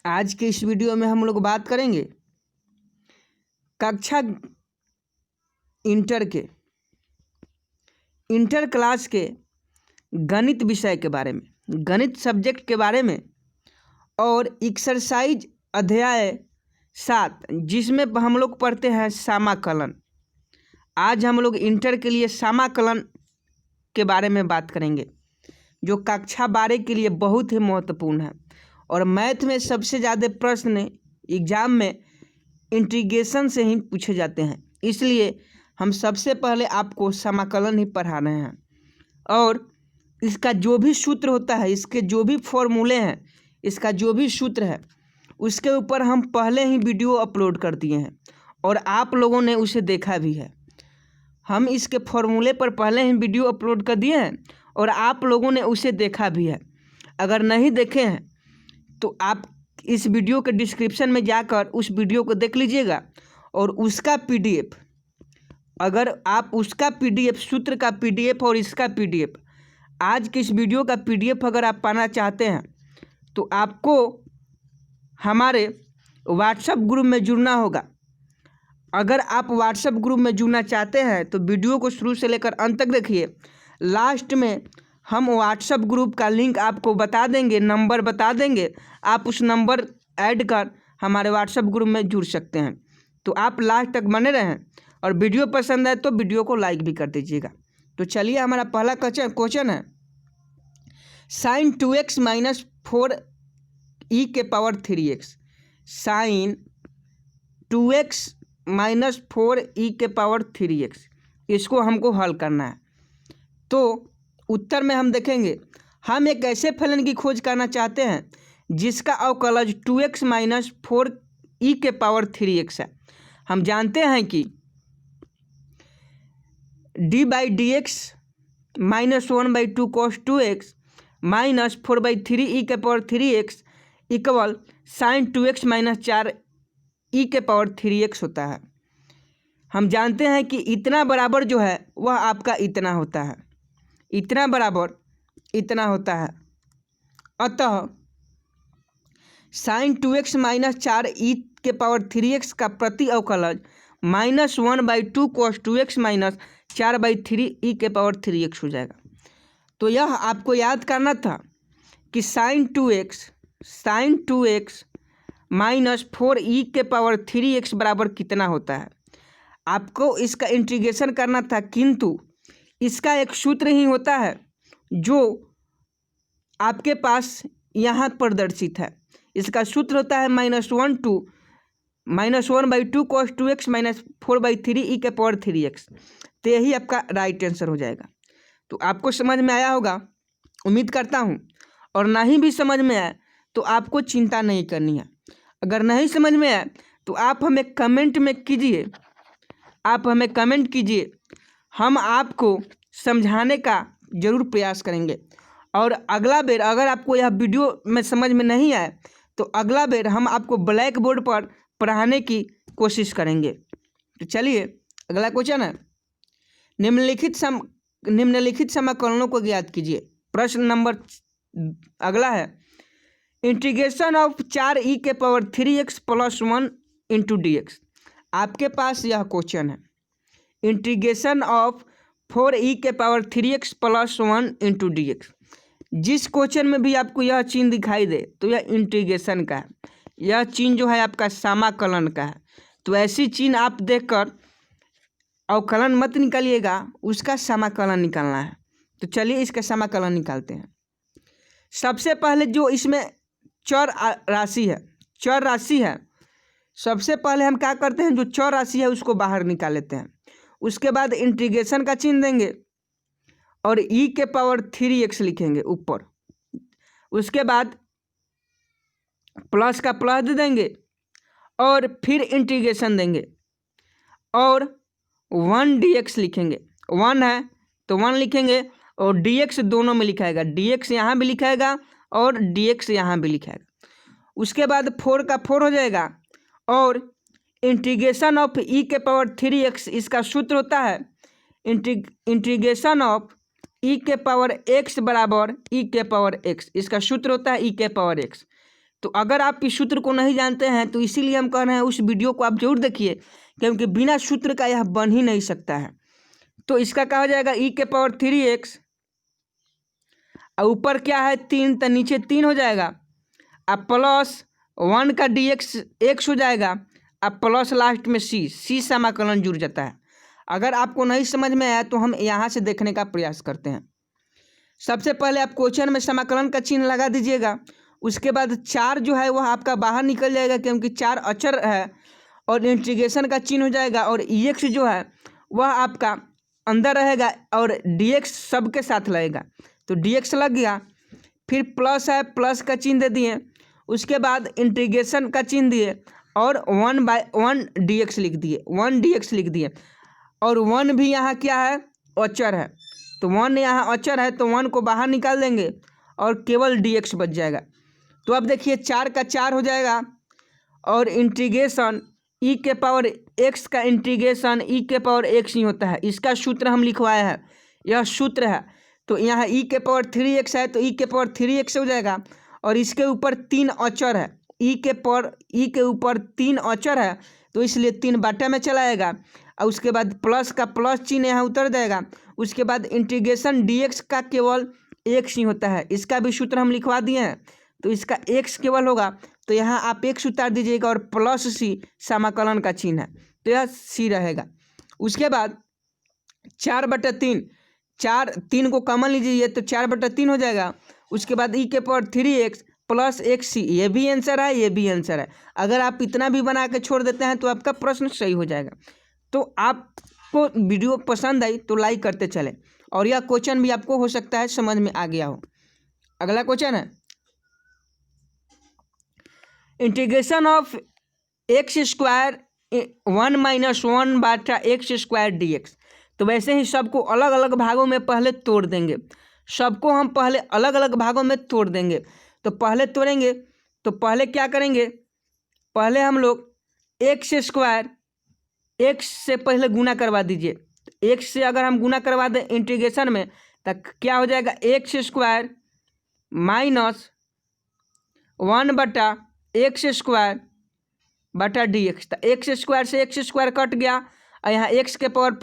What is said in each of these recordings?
आज के इस वीडियो में हम लोग बात करेंगे कक्षा इंटर क्लास के गणित विषय के बारे में, गणित सब्जेक्ट के बारे में और एक्सरसाइज अध्याय 7 जिसमें हम लोग पढ़ते हैं समाकलन। आज हम लोग इंटर के लिए समाकलन के बारे में बात करेंगे जो कक्षा 12 के लिए बहुत ही महत्वपूर्ण है और मैथ में सबसे ज़्यादा प्रश्न एग्जाम में इंटीग्रेशन से ही पूछे जाते हैं। इसलिए हम सबसे पहले आपको समाकलन ही पढ़ा रहे हैं और इसका जो भी सूत्र होता है, इसके जो भी फॉर्मूले हैं, इसका जो भी सूत्र है उसके ऊपर हम पहले ही वीडियो अपलोड कर दिए हैं और आप लोगों ने उसे देखा भी है। हम इसके फॉर्मूले पर पहले ही वीडियो अपलोड कर दिए हैं और आप लोगों ने उसे देखा भी है। अगर नहीं देखे हैं तो आप इस वीडियो के डिस्क्रिप्शन में जाकर उस वीडियो को देख लीजिएगा और उसका पीडीएफ, अगर आप उसका पीडीएफ, सूत्र का पीडीएफ और इसका पीडीएफ, आज के इस वीडियो का पीडीएफ अगर आप पाना चाहते हैं तो आपको हमारे व्हाट्सएप ग्रुप में जुड़ना होगा। अगर आप व्हाट्सएप ग्रुप में जुड़ना चाहते हैं तो वीडियो को शुरू से लेकर अंत तक देखिए। लास्ट में हम व्हाट्सएप ग्रुप का लिंक आपको बता देंगे, नंबर बता देंगे, आप उस नंबर ऐड कर हमारे व्हाट्सएप ग्रुप में जुड़ सकते हैं। तो आप लास्ट तक बने रहें और वीडियो पसंद आए तो वीडियो को लाइक भी कर दीजिएगा। तो चलिए, हमारा पहला क्वेश्चन है sin 2x माइनस 4e के power 3x। sin 2x minus 4e के पावर 3x, इसको हमको हल करना है। तो उत्तर में हम देखेंगे, हम एक ऐसे फलन की खोज करना चाहते हैं जिसका अवकलज 2x माइनस 4e के पावर 3x है। हम जानते हैं कि d by D x minus 1/2 cos 2x minus 4/3e के power 3x equal sign 2x minus 4e के पावर 3x होता है। हम जानते हैं कि इतना बराबर जो है वह आपका इतना होता है, इतना बराबर इतना होता है। अतः साइन 2x माइनस 4e के पावर 3x का प्रति अवकलज minus 1/2 cos 2x minus 4/3e के पावर 3x हो जाएगा। तो यह आपको याद करना था कि साइन 2x माइनस 4e के पावर 3x बराबर कितना होता है। आपको इसका इंटीग्रेशन करना था, किंतु इसका एक सूत्र ही होता है जो आपके पास यहाँ प्रदर्शित है। इसका सूत्र होता है -1/2 cos 2x माइनस 4/3e के पावर 3x। तो यही आपका राइट आंसर हो जाएगा। तो आपको समझ में आया होगा, उम्मीद करता हूँ। और नहीं भी समझ में आए तो आपको चिंता नहीं करनी है। अगर नहीं समझ में आए तो आप हमें कमेंट में कीजिए, आप हमें कमेंट कीजिए, हम आपको समझाने का ज़रूर प्रयास करेंगे। और अगला बेर अगर आपको यह वीडियो में समझ में नहीं आए तो अगला बेर हम आपको ब्लैक बोर्ड पर पढ़ाने की कोशिश करेंगे। तो चलिए, अगला क्वेश्चन है, निम्नलिखित समाकलनों को ज्ञात कीजिए। प्रश्न नंबर अगला है, इंटीग्रेशन ऑफ 4e के power 3x plus 1 into dx। आपके पास यह क्वेश्चन है, इंटीग्रेशन ऑफ 4e के power 3x plus 1 into dx। जिस क्वेश्चन में भी आपको यह चिन्ह दिखाई दे तो यह इंटीग्रेशन का है, यह चिन्ह जो है आपका समाकलन का है। तो ऐसी चिन्ह आप देखकर अवकलन मत निकालिएगा, उसका समाकलन निकालना है। तो चलिए इसका समाकलन निकालते हैं। सबसे पहले जो इसमें चर राशि है, सबसे पहले हम क्या करते हैं, जो चर राशि है उसको बाहर निकाल लेते हैं। उसके बाद इंटीग्रेशन का चिन्ह देंगे और e के पावर 3x लिखेंगे ऊपर। उसके बाद प्लस का प्लस दे देंगे और फिर इंटीग्रेशन देंगे और 1 dx लिखेंगे। 1 है तो 1 लिखेंगे और dx दोनों में लिखाएगा, dx यहाँ भी लिखाएगा और dx यहाँ भी लिखाएगा। उसके बाद 4 का 4 हो जाएगा और इंटीग्रेशन ऑफ e के पावर 3x, इसका सूत्र होता है इंटीग्रेशन ऑफ e के पावर x बराबर e के पावर x, इसका सूत्र होता है e के पावर x। तो अगर आप इस सूत्र को नहीं जानते हैं तो इसीलिए हम कह रहे हैं उस वीडियो को आप जरूर देखिए, क्योंकि बिना सूत्र का यह बन ही नहीं सकता है। तो इसका क्या हो जाएगा, ई के पावर 3x, और ऊपर क्या है 3, तो नीचे 3 हो जाएगा, अब प्लस 1 का dx x हो जाएगा, अब प्लस लास्ट में c समाकलन जुड़ जाता है। अगर आपको नहीं समझ में आया तो हम यहाँ से देखने का प्रयास करते हैं। सबसे पहले आप क्वेश्चन में समाकलन का चिन्ह लगा दीजिएगा, उसके बाद 4 जो है वह आपका बाहर निकल जाएगा क्योंकि 4 अचर है, और इंटीग्रेशन का चिन्ह हो जाएगा, और ex जो है वह आपका अंदर रहेगा और dx सबके साथ लगेगा, तो dx लग गया। फिर प्लस है, प्लस का चिन्ह दे दिए, उसके बाद इंटीग्रेशन का चिन्ह दिए और 1/1 dx लिख दिए, 1 dx लिख दिए, और 1 भी यहाँ क्या है, अचर है, तो 1 यहाँ अचर है तो 1 को बाहर निकाल देंगे और केवल dx बच जाएगा। तो अब देखिए 4 का 4 हो जाएगा, और इंटीग्रेशन e के पावर x का इंटीग्रेशन e के पावर x ही होता है, इसका सूत्र हम लिखवाए हैं, यह सूत्र है। तो यहाँ e के पावर 3x है तो e के पावर 3x हो जाएगा, और इसके ऊपर 3 अचर है, e के ऊपर 3 अचर है तो इसलिए 3 बाटा में चला आएगा, और उसके बाद प्लस का प्लस चिन्ह यहाँ उतर जाएगा। उसके बाद इंटीग्रेशन dx का केवल x ही होता है, इसका भी सूत्र हम लिखवा दिए हैं, तो इसका x केवल होगा, तो यहाँ आप x उतार दीजिएगा और प्लस c समाकलन का चिन्ह है, तो यह c रहेगा। उसके बाद 4/3, 3 को कॉमन लीजिए तो 4/3 हो जाएगा। उसके बाद e के पावर 3x प्लस xc, ये भी आंसर है, ये भी आंसर है। अगर आप इतना भी बना के छोड़ देते हैं तो आपका प्रश्न सही हो जाएगा। तो आपको वीडियो पसंद आई तो लाइक करते चलें, और यह क्वेश्चन भी आपको हो सकता है समझ में आ गया हो। अगला क्वेश्चन है integration of x² 1 - 1/x² dx। तो वैसे ही सबको अलग अलग भागों में पहले तोड़ देंगे, सबको हम पहले अलग अलग भागों में तोड़ देंगे। तो पहले तोड़ेंगे तो पहले क्या करेंगे, पहले हम लोग x² x से पहले गुना करवा दीजिए, x से अगर हम गुना करवा दें इंटीग्रेशन में तो क्या हो जाएगा, x² - 1/x² तो x² से x² कट गया, और यहाँ x के पावर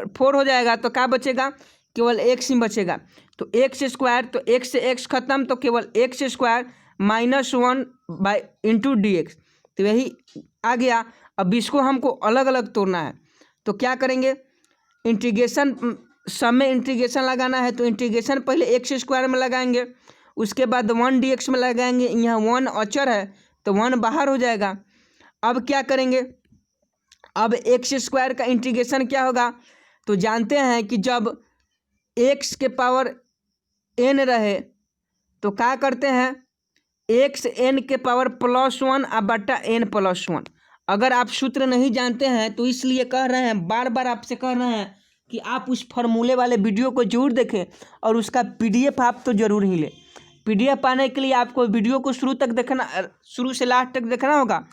4 हो जाएगा, तो क्या बचेगा, केवल x ही बचेगा। तो x², तो x से x खत्म, तो केवल x² - 1 dx, तो यही आ गया। अब इसको हमको अलग अलग तोड़ना है, तो क्या करेंगे, इंटीग्रेशन सब में इंटीग्रेशन लगाना है, तो इंटीग्रेशन पहले x² में लगाएंगे, उसके बाद 1 dx में लगाएंगे। यहाँ 1 अचर है तो 1 बाहर हो जाएगा। अब क्या करेंगे, अब x² का इंटीग्रेशन क्या होगा, तो जानते हैं कि जब x के पावर n रहे तो क्या करते हैं, xn के पावर +1/n+1। अगर आप सूत्र नहीं जानते हैं तो इसलिए कह रहे हैं, बार बार आपसे कह रहे हैं कि आप उस फॉर्मूले वाले वीडियो को जरूर देखें और उसका PDF आप तो ज़रूर ही लें। PDF पाने के लिए आपको वीडियो को शुरू से लास्ट तक देखना होगा,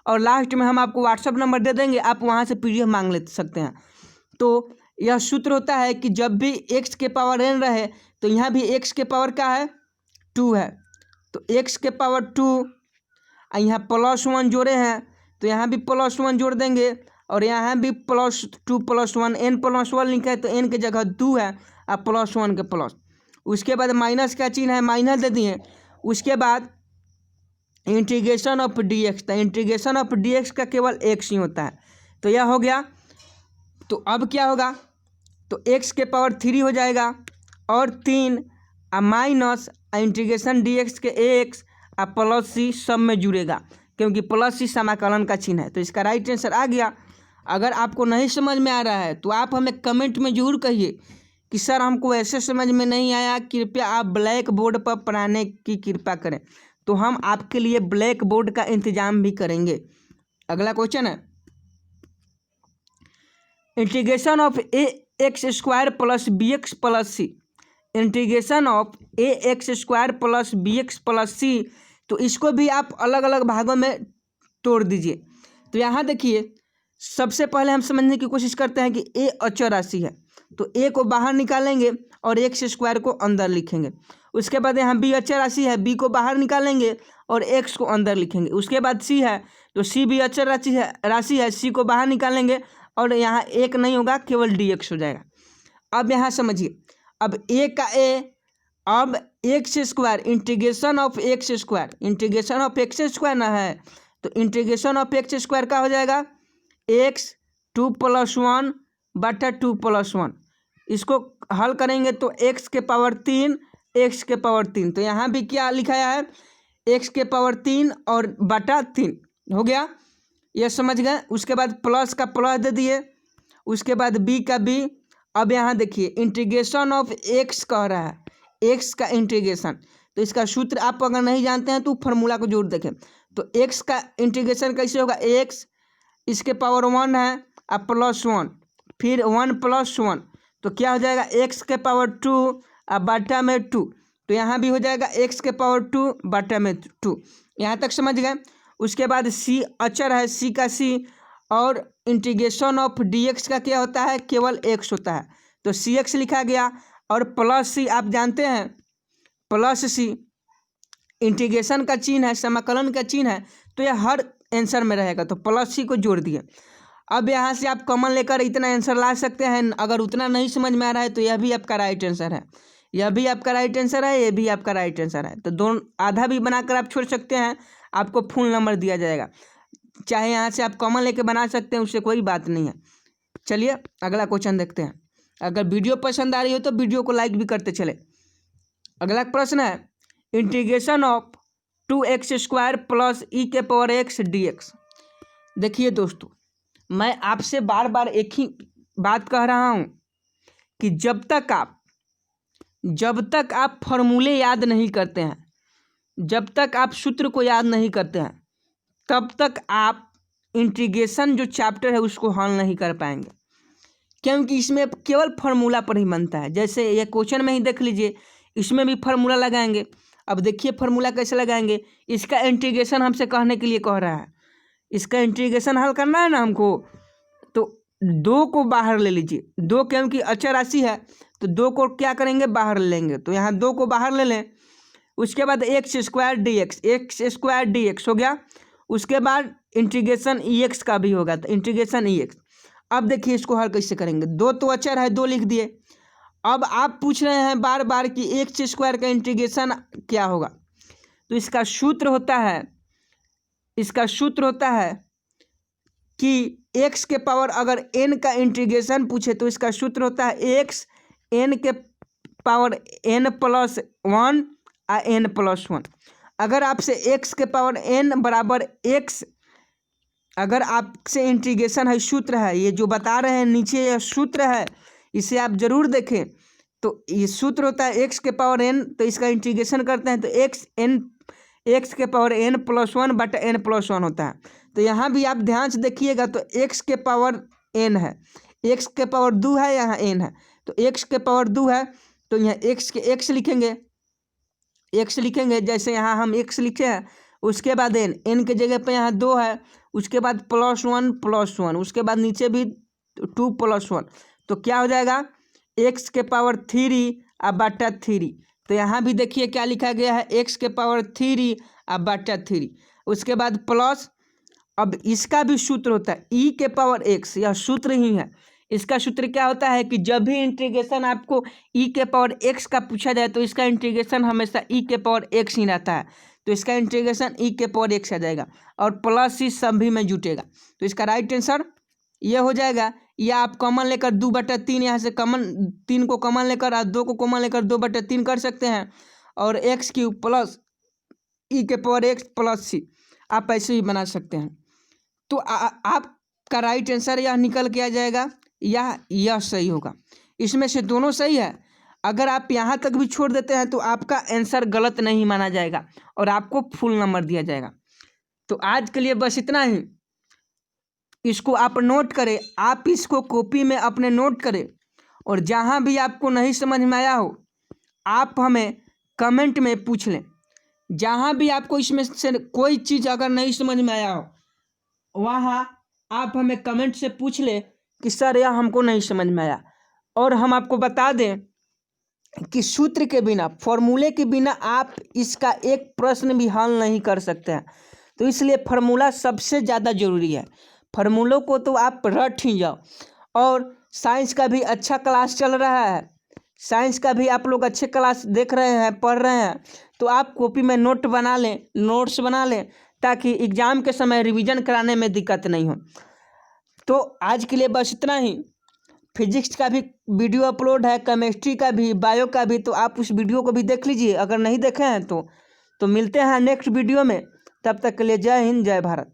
और लास्ट में हम आपको WhatsApp नंबर दे देंगे, आप वहाँ से PDF मांग ले सकते हैं। तो यह सूत्र होता है कि जब भी x के पावर n रहे तो यहाँ भी x के पावर क्या है, 2 है, तो x के पावर 2, यहाँ +1 जोड़े हैं तो यहाँ भी +1 जोड़ देंगे, और यहाँ भी +2 +1 n+1 लिखा है तो n की जगह 2 है, अब +1 के प्लस। उसके बाद माइनस का चिन्ह है, माइनस दे दिए। उसके बाद इंटीग्रेशन ऑफ dx, तो इंटीग्रेशन ऑफ dx का केवल x ही होता है, तो यह हो गया। तो अब क्या होगा, तो x के पावर 3 हो जाएगा, और 3 माइनस इंटीग्रेशन dx के x +c सब में जुड़ेगा, क्योंकि +c समाकलन का चिन्ह है, तो इसका राइट आंसर आ गया। अगर आपको नहीं समझ में आ रहा है तो आप हमें कमेंट में जरूर कहिए कि सर हमको ऐसे समझ में नहीं आया, कृपया आप ब्लैक बोर्ड पर पढ़ाने की कृपा करें, तो हम आपके लिए ब्लैक बोर्ड का इंतजाम भी करेंगे। अगला क्वेश्चन है integration of ax² + bx + c। Integration of ax² + bx + c, तो इसको भी आप अलग अलग भागों में तोड़ दीजिए। तो यहाँ देखिए, सबसे पहले हम समझने की कोशिश करते हैं कि a अचर राशि है, तो a को बाहर निकालेंगे और x² को अंदर लिखेंगे। उसके बाद यहाँ बी अचर राशि है, बी को बाहर निकालेंगे और एक्स को अंदर लिखेंगे। उसके बाद सी है, तो सी भी अचर राशि है, सी को बाहर निकालेंगे और यहाँ एक नहीं होगा, केवल डी एक्स हो जाएगा। अब यहाँ समझिए, अब ए का ए, अब x square integration of x square, integration of x square ना है, तो इंटीग्रेशन ऑफ एक्स स्क्वायर का हो जाएगा एक्स 2 + 1 बटा 2 + 1। इसको हल करेंगे तो एक्स के पावर 3, एक्स के पावर 3, तो यहाँ भी क्या लिखाया है, एक्स के पावर 3 और बटा 3 हो गया, ये समझ गए। उसके बाद प्लस का प्लस दे दिए, उसके बाद बी का बी। अब यहाँ देखिए इंटीग्रेशन ऑफ एक्स कह रहा है, एक्स का इंटीग्रेशन, तो इसका सूत्र आप अगर नहीं जानते हैं तो फार्मूला को जरूर देखें। तो एक्स का इंटीग्रेशन कैसे होगा, एक्स इसके पावर 1 है अब +1, फिर 1 + 1, तो क्या हो जाएगा एक्स के पावर 2 अब बटा में 2, तो यहाँ भी हो जाएगा एक्स के पावर 2 बटा में 2। यहाँ तक समझ गए। उसके बाद सी अचर है, सी का सी, और इंटीग्रेशन ऑफ डी एक्स का क्या होता है, केवल एक्स होता है, तो सी एक्स लिखा गया। और प्लस सी आप जानते हैं, प्लस सी इंटीग्रेशन का चिन्ह है, समाकलन का चिन्ह है, तो यह हर आंसर में रहेगा, तो प्लस सी को जोड़ दिए। अब यहाँ से आप कॉमन लेकर इतना आंसर ला सकते हैं। अगर उतना नहीं समझ में आ रहा है तो यह भी आपका राइट आंसर है, यह भी आपका राइट आंसर है, यह भी आपका राइट आंसर है। तो दोनों आधा भी बनाकर आप छोड़ सकते हैं, आपको फुल नंबर दिया जाएगा। चाहे यहाँ से आप कॉमन लेके बना सकते हैं, उससे कोई बात नहीं है। चलिए अगला क्वेश्चन देखते हैं। अगर वीडियो पसंद आ रही हो तो वीडियो को लाइक भी करते चले। अगला प्रश्न है integration of 2x² + e⁻x dx। देखिए दोस्तों, मैं आपसे बार बार एक ही बात कह रहा हूँ कि जब तक आप फॉर्मूले याद नहीं करते हैं, जब तक आप सूत्र को याद नहीं करते हैं, तब तक आप इंटीग्रेशन जो चैप्टर है उसको हल नहीं कर पाएंगे, क्योंकि इसमें केवल फार्मूला पर ही बनता है। जैसे ये क्वेश्चन में ही देख लीजिए, इसमें भी फार्मूला लगाएंगे। अब देखिए फार्मूला कैसे लगाएंगे, इसका इंटीग्रेशन हमसे कहने के लिए कह रहा है, इसका इंटीग्रेशन हल करना है ना हमको, तो 2 को बाहर ले लीजिए, 2 क्योंकि अचर राशि है तो 2 को क्या करेंगे, बाहर लेंगे, तो यहाँ 2 को बाहर ले लें। उसके बाद x² dx हो गया। उसके बाद इंटीग्रेशन ex का भी होगा, तो इंटीग्रेशन ex। अब देखिए इसको हल कैसे करेंगे, 2 तो अचर है, 2 लिख दिए। अब आप पूछ रहे हैं बार बार कि x² का इंटीग्रेशन क्या होगा, तो इसका सूत्र होता है कि x के पावर अगर n का इंटीग्रेशन पूछे तो इसका सूत्र होता है x n के पावर n + 1 n + 1। अगर आपसे x के पावर n बराबर x, अगर आपसे इंटीग्रेशन है, सूत्र है, ये जो बता रहे हैं नीचे यह सूत्र है, इसे आप जरूर देखें। तो ये सूत्र होता है x के पावर n, तो इसका इंटीग्रेशन करते हैं तो x के पावर n + 1 बटा n + 1 होता है। तो यहाँ भी आप ध्यान से देखिएगा, तो x के पावर n है, x के पावर 2 है, यहाँ n है, तो x के पावर 2 है, तो यहाँ x लिखेंगे, जैसे यहाँ हम x लिखे हैं। उसके बाद n के जगह पे यहाँ 2 है, उसके बाद +1 + 1, उसके बाद नीचे भी 2 + 1, तो क्या हो जाएगा x के पावर 3 बटा 3। तो यहाँ भी देखिए क्या लिखा गया है, x के पावर 3 बटा 3। उसके बाद प्लस, अब इसका भी सूत्र होता है e के पावर x, यह सूत्र ही है। इसका सूत्र क्या होता है कि जब भी इंटीग्रेशन आपको e के पावर x का पूछा जाए तो इसका इंटीग्रेशन हमेशा e के पावर x ही रहता है, तो इसका इंटीग्रेशन e के पावर x आ जाएगा और प्लस ही सभी में जुटेगा। तो इसका राइट आंसर ये हो जाएगा। या आप कॉमन लेकर 2/3, यहाँ से कॉमन 3 को कॉमन लेकर और 2 को कॉमन लेकर 2/3 कर सकते हैं, और x³ + e के पावर x + c आप ऐसे ही बना सकते हैं। तो आपका राइट आंसर यह निकल के आ जाएगा, यह सही होगा। इसमें से दोनों सही है। अगर आप यहाँ तक भी छोड़ देते हैं तो आपका आंसर गलत नहीं माना जाएगा और आपको फुल नंबर दिया जाएगा। तो आज के लिए बस इतना ही। इसको आप नोट करें, आप इसको कॉपी में अपने नोट करें, और जहाँ भी आपको नहीं समझ में आया हो आप हमें कमेंट में पूछ लें। जहाँ भी आपको इसमें से कोई चीज़ अगर नहीं समझ में आया हो वहाँ आप हमें कमेंट से पूछ लें कि सर यह हमको नहीं समझ में आया, और हम आपको बता दें कि सूत्र के बिना, फॉर्मूले के बिना आप इसका एक प्रश्न भी हल नहीं कर सकते हैं। तो इसलिए फार्मूला सबसे ज़्यादा ज़रूरी है। फार्मूलों को तो आप रट ही जाओ। और साइंस का भी अच्छा क्लास चल रहा है, साइंस का भी आप लोग अच्छे क्लास देख रहे हैं, पढ़ रहे हैं, तो आप कॉपी में नोट बना लें, नोट्स बना लें, ताकि एग्ज़ाम के समय रिवीजन कराने में दिक्कत नहीं हो। तो आज के लिए बस इतना ही। फिजिक्स का भी वीडियो अपलोड है, केमिस्ट्री का भी, बायो का भी, तो आप उस वीडियो को भी देख लीजिए अगर नहीं देखे हैं तो मिलते हैं नेक्स्ट वीडियो में। तब तक के लिए जय हिंद, जय भारत।